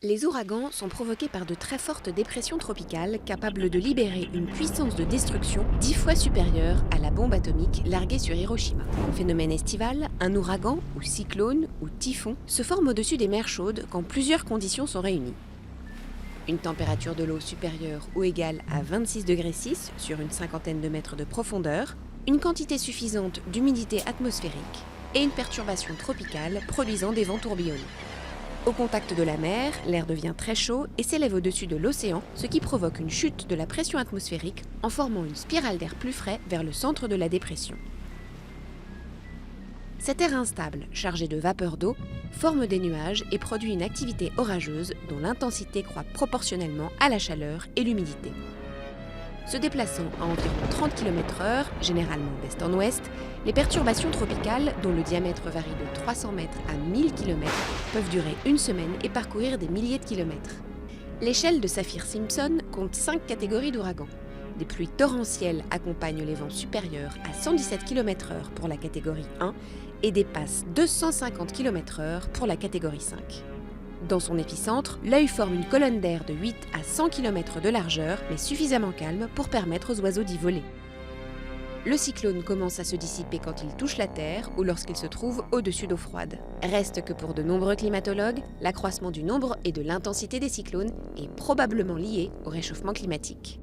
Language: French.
Les ouragans sont provoqués par de très fortes dépressions tropicales capables de libérer une puissance de destruction 10 fois supérieure à la bombe atomique larguée sur Hiroshima. Phénomène estival, un ouragan, ou cyclone, ou typhon, se forme au-dessus des mers chaudes quand plusieurs conditions sont réunies. Une température de l'eau supérieure ou égale à 26 degrés 6 sur une cinquantaine de mètres de profondeur, une quantité suffisante d'humidité atmosphérique et une perturbation tropicale produisant des vents tourbillonnés. Au contact de la mer, l'air devient très chaud et s'élève au-dessus de l'océan, ce qui provoque une chute de la pression atmosphérique en formant une spirale d'air plus frais vers le centre de la dépression. Cet air instable, chargé de vapeur d'eau, forme des nuages et produit une activité orageuse dont l'intensité croît proportionnellement à la chaleur et l'humidité. Se déplaçant à environ 30 km/h, généralement d'est en ouest, les perturbations tropicales, dont le diamètre varie de 300 mètres à 1000 km, peuvent durer une semaine et parcourir des milliers de kilomètres. L'échelle de Saffir-Simpson compte 5 catégories d'ouragans. Des pluies torrentielles accompagnent les vents supérieurs à 117 km/h pour la catégorie 1 et dépassent 250 km/h pour la catégorie 5. Dans son épicentre, l'œil forme une colonne d'air de 8 à 100 km de largeur, mais suffisamment calme pour permettre aux oiseaux d'y voler. Le cyclone commence à se dissiper quand il touche la Terre ou lorsqu'il se trouve au-dessus d'eau froide. Reste que pour de nombreux climatologues, l'accroissement du nombre et de l'intensité des cyclones est probablement lié au réchauffement climatique.